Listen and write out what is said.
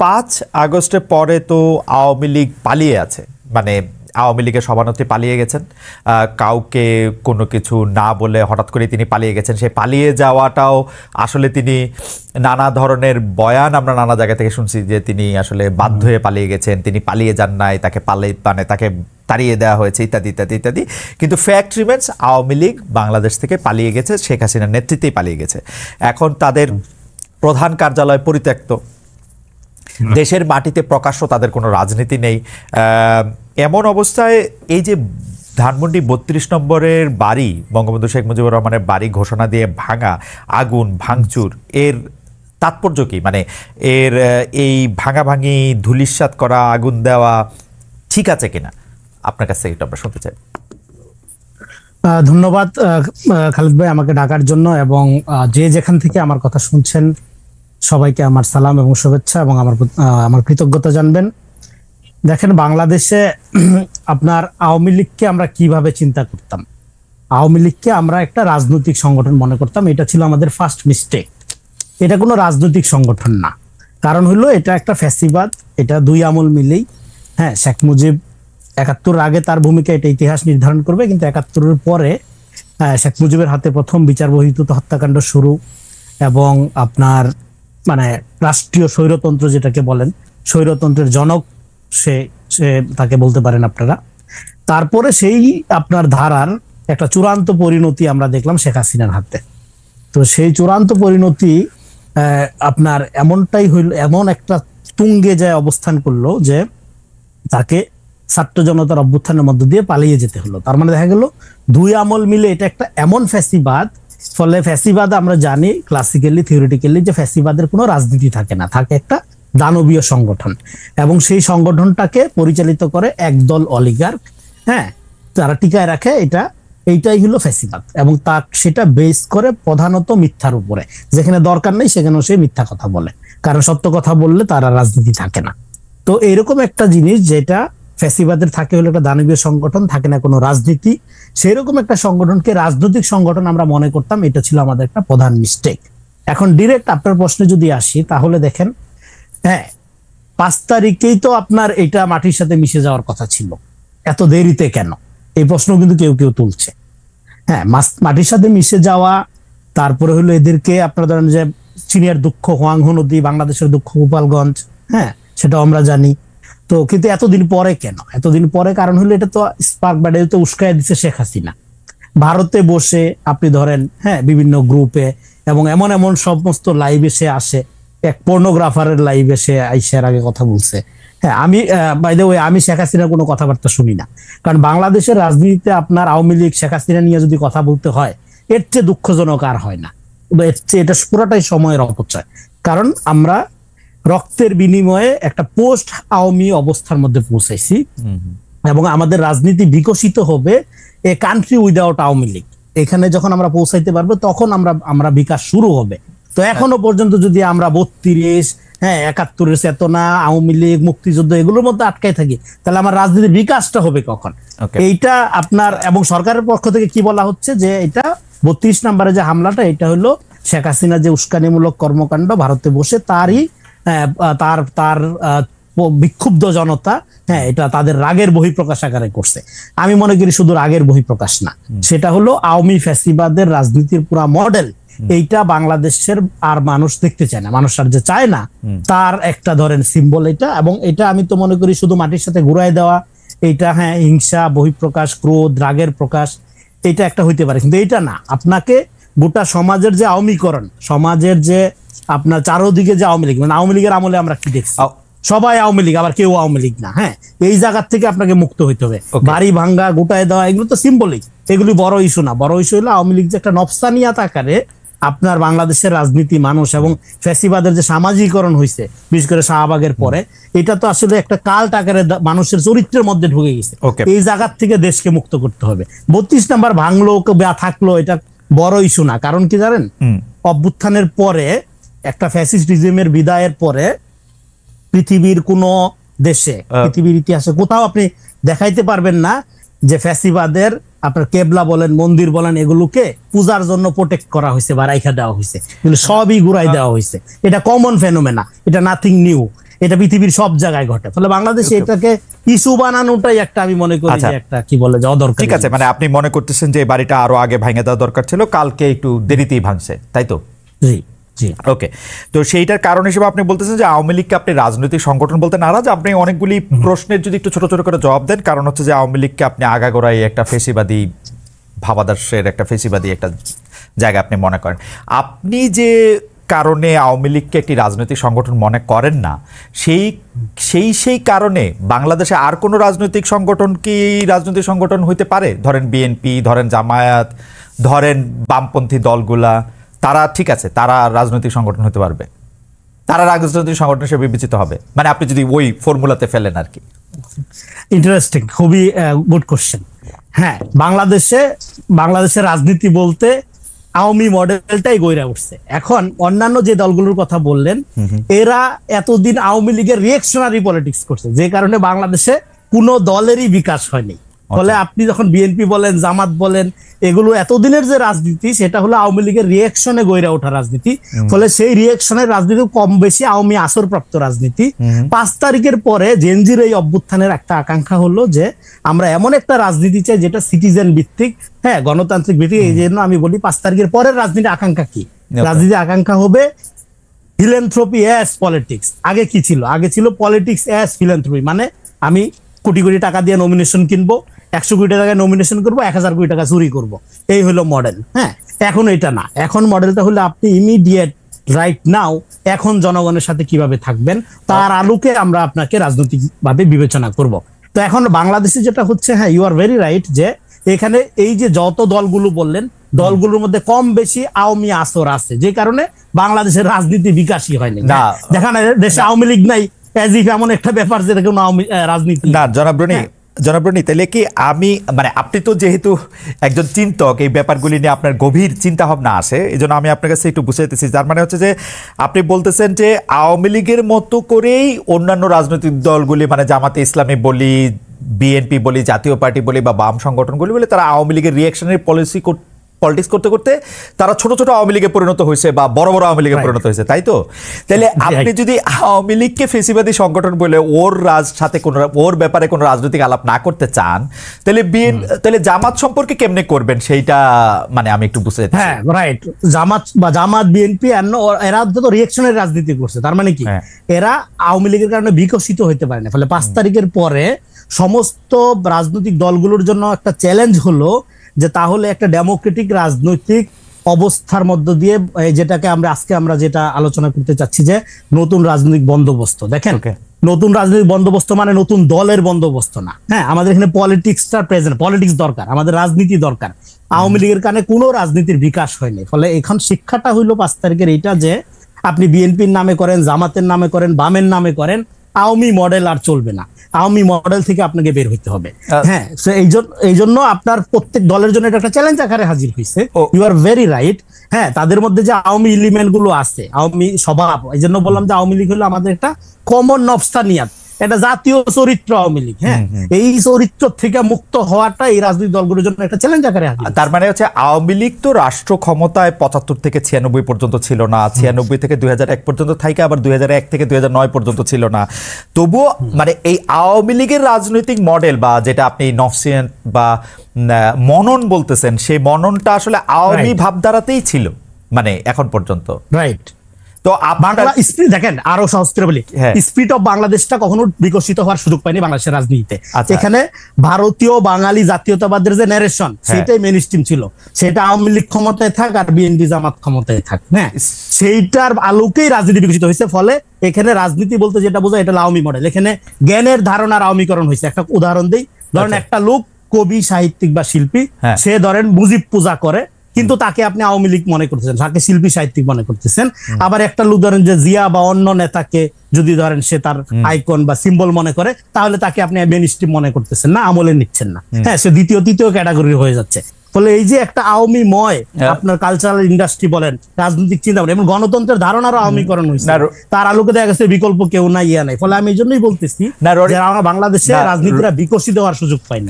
5 আগস্টের পরে তো আওয়ামী লীগ পালিয়ে আছে, মানে আওয়ামী লীগের সভানেত্রী পালিয়ে গেছেন, কাউকে কোনো কিছু না বলে হঠাৎ করে তিনি পালিয়ে গেছেন। সেই পালিয়ে যাওয়াটাও আসলে তিনি নানা ধরনের বয়ান আমরা নানা জায়গা থেকে শুনছি যে তিনি আসলে বাধ্য হয়ে পালিয়ে গেছেন, তিনি পালিয়ে যান নাই, তাকে তাকে তাড়িয়ে দেওয়া হয়েছে ইত্যাদি ইত্যাদি ইত্যাদি। কিন্তু ফ্যাক্ট রিমেন্স আওয়ামী লীগ বাংলাদেশ থেকে পালিয়ে গেছে, শেখ হাসিনার নেতৃত্বেই পালিয়ে গেছে। এখন তাদের প্রধান কার্যালয় পরিত্যক্ত, দেশের মাটিতে প্রকাশ্য তাদের কোনো রাজনীতি নেই। এমন অবস্থায় এই যে ধানমন্ডি 32 নম্বরের বাড়ি, বঙ্গবন্ধু শেখ মুজিবুর রহমানের বাড়ি ঘোষণা দিয়ে ভাঙা, আগুন ভাঙচুর, এর তাৎপর্য কি? মানে এর এই ভাঙাভাঙি, ধুলিস্যাৎ করা, আগুন দেওয়া ঠিক আছে কিনা আপনার কাছ থেকে আমরা শুনতে চাই। ধন্যবাদ খালিদ ভাই আমাকে ডাকার জন্য, এবং যে যেখান থেকে আমার কথা শুনছেন সবাইকে আমার সালাম এবং শুভেচ্ছা এবং আমার কৃতজ্ঞতা জানবেন। দেখেন, বাংলাদেশে আপনার আওয়ামী লীগকে আমরা কিভাবে চিন্তা করতাম, আওয়ামী লীগকে আমরা একটা রাজনৈতিক সংগঠন মনে করতাম। এটা ছিল আমাদের ফার্স্ট মিস্টেক। এটা কোনো রাজনৈতিক সংগঠন না। কারণ হলো এটা একটা ফ্যাসিবাদ, এটা দুই আমল মিলেই। হ্যাঁ, শেখ মুজিব ৭১ আগে তার ভূমিকা এটা ইতিহাস নির্ধারণ করবে, কিন্তু ৭১-এর পরে শেখ মুজিবের হাতে প্রথম বিচার বহির্ভূত হত্যাকাণ্ড শুরু, এবং আপনার মানে রাষ্ট্রীয় স্বৈরতন্ত্র যেটাকে বলেন, স্বৈরতন্ত্রের জনক সে তাকে বলতে পারেন আপনারা। তারপরে সেই আপনার ধারার একটা চূড়ান্ত পরিণতি আমরা দেখলাম শেখ হাসিনার হাতে। তো সেই চূড়ান্ত পরিণতি আপনার এমনটাই হইল, এমন একটা তুঙ্গে যায় অবস্থান করলো যে তাকে ছাত্র জনতার অভ্যুত্থানের মধ্য দিয়ে পালিয়ে যেতে হলো। তার মানে দেখা গেল দুই আমল মিলে এটা একটা এমন ফ্যাসিবাদ। ফলে ফ্যাসিবাদ আমরা জানি ক্লাসিক্যালি, থিওরিটিক্যালি, যে ফ্যাসিবাদের কোনো রাজনীতি থাকে না, থাকে একটা দানবীয় সংগঠন, এবং সেই সংগঠনটাকে পরিচালিত করে একদল অলিগার্ক। হ্যাঁ, তারা টিকায় রাখে, এইটাই হলো ফ্যাসিবাদ, এবং সেটা বেস করে প্রধানত মিথ্যার উপরে। যেখানে দরকার নেই সেখানেও সে মিথ্যা কথা বলে, কারণ সত্য কথা বললে তারা রাজনীতি থাকে না। তো এরকম একটা জিনিস যেটা ফ্যাসিবাদের থাকে হলো একটা দানবীয় সংগঠন, থাকে না কোনো রাজনীতি। সেই রকম একটা সংগঠনকে রাজনৈতিক সংগঠন আমরা মনে করতাম, এটা ছিল আমাদের একটা প্রধান মিস্টেক। এখন ডিরেক্ট আপনার প্রশ্নে যদি আসি, তাহলে দেখেন, হ্যাঁ, 5 তারিখেই তো আপনার এটা মাটির সাথে মিশে যাওয়ার কথা ছিল, এত দেরিতে কেন? এই প্রশ্ন কিন্তু কেউ কেউ তুলছে। হ্যাঁ, মাটির সাথে মিশে যাওয়া, তারপরে হলো এদেরকে আপনার ধরেন যে চীনের দুঃখ হোয়াংহো নদী, বাংলাদেশের দুঃখ গোপালগঞ্জ, হ্যাঁ, সেটাও আমরা জানি। তো কিন্তু এতদিন পরে কেন? এতদিন পরে কারণ হলো এটা তো স্পার্ক বাড়িতে উস্কায় দিচ্ছে শেখ হাসিনা। ভারতে বসে আপনি ধরেন, হ্যাঁ, বিভিন্ন গ্রুপে এবং এমন এমন সমস্ত লাইভে সে আসে, এক পর্নোগ্রাফারের লাইভে সে আইসার আগে কথা বলছে। হ্যাঁ, আমি বাই দ্য ওয়ে আমি শেখ হাসিনার কোনো কথাবার্তা শুনি না, কারণ বাংলাদেশের রাজনীতিতে আপনার আওয়ামী লীগ শেখ হাসিনা নিয়ে যদি কথা বলতে হয়, এর চেয়ে দুঃখজনক আর হয় না। এর চেয়ে এটা পুরোটাই সময়ের অপচয়। কারণ আমরা রক্তের বিনিময়ে একটা পোস্ট আওয়ামী অবস্থার মধ্যে পৌঁছাইছি, এবং আমাদের রাজনীতি বিকশিত হবে a country without Awami League. এখানে যখন আমরা পৌঁছাইতে পারবো তখন আমরা বিকাশ শুরু হবে। তো এখনো পর্যন্ত যদি আমরা 32, হ্যাঁ, 71-এর চেতনা, আওয়ামী লীগ, মুক্তিযুদ্ধ এগুলোর মধ্যে আটকায় থাকি, তাহলে আমার রাজনীতির বিকাশটা হবে কখন? এইটা আপনার এবং সরকারের পক্ষ থেকে কি বলা হচ্ছে যে এটা 32 নম্বরে যে হামলাটা, এটা হলো শেখ হাসিনা যে উস্কানিমূলক কর্মকাণ্ড, ভারতে বসে তার বিক্ষুব্ধ জনতা, হ্যাঁ, এটা তাদের রাগের বহিঃপ্রকাশ আকারে করছে। আমি মনে করি শুধু রাগের বহিঃপ্রকাশ না, সেটা হলো আওয়ামী ফ্যাসিবাদের রাজনীতির পুরা মডেল। এইটা বাংলাদেশের আর মানুষ দেখতে চায় না, মানুষ আর যে চায় না তার একটা ধরেন সিম্বল এটা। এবং এটা আমি তো মনে করি শুধু মাটির সাথে ঘুরাই দেওয়া, এইটা, হ্যাঁ, হিংসা, বহিঃপ্রকাশ, ক্রোধ, রাগের প্রকাশ, এটা একটা হইতে পারে, কিন্তু এইটা না। আপনাকে গোটা সমাজের যে আওয়ামীকরণ, সমাজের যে আপনার চারোদিকে যে আওয়ামী লীগ, মানে আওয়ামী লীগের আমলে আমরা কি দেখছি, সবাই আওয়ামী লীগ, আবার কেউ আওয়ামী লীগ না। হ্যাঁ, এই জায়গার থেকে আপনাকে মুক্ত হইতে হবে। বাড়ি ভাঙ্গা, গোটায় দেওয়া, এগুলো তো সিম্বলিক, এগুলি বড় ইস্যু না। বড় ইস্যু হলো আওয়ামী লীগ যে একটা নফসানিয়াত আকারে আপনার বাংলাদেশের রাজনীতি, মানুষ এবং ফ্যাসিবাদের যে সামাজিকরণ হয়েছে, বিশেষ করে শাহবাগের পরে, এটা তো আসলে একটা কাল্ট আকারে মানুষের চরিত্রের মধ্যে ঢুকে গেছে। এই জায়গার থেকে দেশকে মুক্ত করতে হবে। 32 নাম্বার ভাঙলো বা থাকলো, এটা বড় ইস্যু না। কারণ কি জানেন, অভ্যুত্থানের পরে, একটা ফ্যাসিস্ট রিজিমের বিদায়ের পরে পৃথিবীর কোন দেশে, পৃথিবীর ইতিহাসে কোথাও আপনি দেখাইতে পারবেন না যে ফ্যাসিবাদের আপনার কেবলা বলেন, মন্দির বলেন, এগুলোকে পূজার জন্য প্রোটেক্ট করা হয়েছে বা রাইখা দেওয়া হয়েছে, কিন্তু সবই ঘুরাই দেওয়া হয়েছে। এটা কমন ফেনোমেনা, এটা নাথিং নিউ। এটা পৃথিবীর সব জায়গায় ঘটে, ফলে বাংলাদেশে এটাকে ইস্যু বানানোটাই একটা আমি মনে করি যে একটা কি বলে যে অদরকারি। ঠিক আছে, মানে আপনি মনে করতেছেন যে এই বাড়িটা আরো আগে ভাঙে দেওয়া দরকার ছিল, কালকে একটু দেরিতেই ভাঙছে, তাই তো? জি জি। ওকে, তো সেইটার কারণ হিসেবে আপনি বলতেছেন যে আওয়ামী লীগকে আপনি রাজনৈতিক সংগঠন বলতে নারাজ। আপনি অনেকগুলি প্রশ্নের যদি একটু ছোট ছোট করে জবাব দেন, কারণ হচ্ছে যে আওয়ামী লীগকে আপনি আগাগোড়াই একটা ফেসিবাদী ভাবাদর্শের একটা ফেসিবাদী একটা জায়গা আপনি মনে করেন। আপনি যে কারণে আওয়ামী লীগকে একটি রাজনৈতিক সংগঠন মনে করেন না, সেই কারণে বাংলাদেশে আর কোনো রাজনৈতিক সংগঠন কি রাজনৈতিক সংগঠন হইতে পারে? ধরেন বিএনপি, ধরেন জামায়াত, ধরেন বামপন্থী দলগুলা, তারা ঠিক আছে, তারা রাজনৈতিক সংগঠন হতে পারবে, তারা রাজনৈতিক সংগঠন হিসেবে বিবেচিত হবে, মানে আপনি যদি ওই ফর্মুলাতে ফেলেন আর কি। ইন্টারেস্টিং, খুবই গুড কোশ্চেন। হ্যাঁ, বাংলাদেশের রাজনীতি বলতে আওয়ামী মডেলটাই গইরা উঠছে। এখন অন্যান্য যে দলগুলোর কথা বললেন, এরা এতদিন আওয়ামী লীগের রিয়েকশনারি পলিটিক্স করছে, যে কারণে বাংলাদেশে কোনো দলেরই বিকাশ হয়নি। ফলে আপনি যখন বিএনপি বলেন, জামাত বলেন, এগুলো এতদিনের যে রাজনীতি সেটা হলো আওয়ামী লীগের রিয়েকশনে গইরা ওঠা রাজনীতি। ফলে সেই রিয়েকশনের রাজনীতি কম বেশি আওয়ামী আসরপ্রাপ্ত রাজনীতি। 5 তারিখের পরে জেনজির এই অভ্যুত্থানের একটা আকাঙ্ক্ষা হলো যে আমরা এমন একটা রাজনীতি চাই যেটা সিটিজেন ভিত্তিক, হ্যাঁ, গণতান্ত্রিক ভিত্তিক। এই জন্য আমি বলি 5 তারিখের পরের রাজনীতি আকাঙ্ক্ষা কি? রাজনীতি আকাঙ্ক্ষা হবে ফিলান্থ্রপি অ্যাজ পলিটিক্স। আগে কি ছিল? আগে ছিল পলিটিক্স অ্যাজ ফিলান্থ্রপি, মানে আমি কোটি কোটি টাকা দিয়ে নমিনেশন কিনবো, 100 কোটি টাকায় নমিনেশন করবো, 1000 কোটি টাকা চুরি করবো, এই হলো মডেল। হ্যাঁ, এখন এটা না, এখন মডেলটা হলো আপনি ইমিডিয়েট রাইট নাও এখন জনগণের সাথে কিভাবে থাকবেন তার আলোকে আমরা আপনাকে রাজনৈতিকভাবে বিবেচনা করব। তো এখন বাংলাদেশে যেটা হচ্ছে, হ্যাঁ, ইউ আর ভেরি রাইট, যে এখানে এই যে যত দলগুলো বললেন, দলগুলোর মধ্যে কম বেশি আওয়ামী আসর আছে, যে কারণে বাংলাদেশের রাজনীতি বিকাশই হয়নি। যেখানে দেশে আওয়ামী লীগ নাই, এমন একটা ব্যাপার যেটা কোনো রাজনীতি না। জনাব রনি, তাহলে কি আমি, মানে আপনি তো যেহেতু একজন চিন্তক, এই ব্যাপারগুলি নিয়ে আপনার গভীর চিন্তা ভাবনা আসে, এই জন্য আমি আপনার কাছে একটু বুঝাইতেছি। তার মানে হচ্ছে যে আপনি বলতেছেন যে আওয়ামী লীগের মতো করেই অন্যান্য রাজনৈতিক দলগুলি, মানে জামাতে ইসলামী বলি, বিএনপি বলি, জাতীয় পার্টি বলি বা বাম সংগঠনগুলি বলি, তারা আওয়ামী লীগের রিয়েকশনের পলিটিক্স করতে করতে তারা ছোট ছোট আওয়ামী লীগে পরিণত হয়েছে বা বড় বড় আওয়ামী লীগে পরিণত হয়েছে, তাই তো? তাহলে আপনি যদি আওয়ামী লীগকে ফেসিবাদী সংগঠন বলে ওর ব্যাপারে কোনো রাজনৈতিক আলাপ না করতে চান, তাহলে জামাত সম্পর্কে কেমনে করবেন সেইটা মানে আমি একটু বুঝতে চাই। হ্যাঁ, রাইট। জামাত বিএনপি এরা তো রিয়েকশনের রাজনীতি করছে। তার মানে কি, এরা আওয়ামী লীগের কারণে বিকশিত হইতে পারে না। ফলে 5 তারিখের পরে সমস্ত রাজনৈতিক দলগুলোর জন্য একটা চ্যালেঞ্জ হলো যে তাহলে একটা ডেমোক্রেটিক রাজনৈতিক অবস্থার মধ্য দিয়ে, যেটাকে আমরা যেটা আলোচনা করতে চাচ্ছি, যে নতুন রাজনৈতিক বন্দোবস্ত। দেখেন, নতুন রাজনৈতিক বন্দোবস্ত মানে নতুন দলের বন্দোবস্ত না। হ্যাঁ, আমাদের এখানে পলিটিক্সটা প্রেজেন্ট, পলিটিক্স দরকার, আমাদের রাজনীতি দরকার। আওয়ামী লীগের কারণে কোনো রাজনীতির বিকাশ হয়নি। ফলে এখন শিক্ষাটা হইলো 5 তারিখের এইটা, যে আপনি বিএনপির নামে করেন, জামাতের নামে করেন, বামের নামে করেন, আওয়ামী মডেল আর চলবে না। আওয়ামী মডেল থেকে আপনাকে বের হইতে হবে। হ্যাঁ, এই জন্য আপনার প্রত্যেক দলের জন্য এটা একটা চ্যালেঞ্জ আকারে হাজির হয়েছে। You are very right. হ্যাঁ, তাদের মধ্যে যে আওয়ামী এলিমেন্ট গুলো আছে, আওয়ামী স্বভাব, এই জন্য বললাম যে আওয়ামী লীগ হলো আমাদের একটা কমন নবস্থানিয়াত, এটা জাতীয় চরিত্র আওয়ামী লীগ। হ্যাঁ, এই চরিত্র থেকে মুক্ত হওয়াটা এই রাজনৈতিক দলগুলোর জন্য একটা চ্যালেঞ্জ আকারে হাজির। তার মানে হচ্ছে আওয়ামী লীগ তো রাষ্ট্র ক্ষমতায় 75 থেকে 96 পর্যন্ত ছিল না, 96 থেকে 2001 পর্যন্ত থাকে, আবার 2001 থেকে 2009 পর্যন্ত ছিল না। তবুও মানে এই আওয়ামী লীগের রাজনৈতিক মডেল বা যেটা আপনি নফসিয়ান বা মনন বলতেছেন, সেই মননটা আসলে আওয়ামী ভাবধারাতেই ছিল মানে এখন পর্যন্ত, রাইট? তো বাংলা স্পিরিট দেখেন, আরো সহজ করে বলি, স্পিরিট অফ বাংলাদেশটা কখনো বিকশিত হওয়ার সুযোগ পায়নি বাংলাদেশের রাজনীতিতে। এখানে ভারতীয় বাঙালি জাতীয়তাবাদের যে ন্যারেশন, সেটাই মেইন স্ট্রিম ছিল। সেটা আওয়ামী লীগ ক্ষমতায় থাক আর বিএনপি জামাত ক্ষমতায় থাক, হ্যাঁ, সেইটার আলোকেই রাজনীতি বিকশিত হয়েছে। ফলে এখানে রাজনীতি বলতে যেটা বোঝায়, এটা আওয়ামী মডেল। এখানে জ্ঞানের ধারণার আওয়ামীকরণ হয়েছে। একটা উদাহরণ দেই, ধরেন একটা লোক কবি, সাহিত্যিক বা শিল্পী, সে ধরেন মুজিব পূজা করে, কিন্তু তাকে আপনি আওয়ামী লীগ মনে করতেছেন, তাকে শিল্পী সাহিত্যিক মনে করতেছেন। আবার একটা লোক ধরেন যে জিয়া বা অন্য নেতাকে যদি ধরেন সে তার আইকন বা সিম্বল মনে করে, তাহলে তাকে আপনি মেইন স্ট্রিম মনে করতেছেন না, আমলে নিচ্ছেন না। হ্যাঁ, সে দ্বিতীয় তৃতীয় ক্যাটাগরি হয়ে যাচ্ছে। ফলে এই যে একটা আওয়ামী ময় আপনার কালচারাল ইন্ডাস্ট্রি বলেন, রাজনৈতিক চিন্তা বলেন, এবং গণতন্ত্রের ধারণারও আওয়ামীকরণ হয়েছে, তার আলোকে দেখা গেছে বিকল্প কেউ নাই, ইয়া নাই। ফলে আমি এই জন্যই বলতেছি যে বাংলাদেশে রাজনীতিরা বিকশিত হওয়ার সুযোগ পায়নি।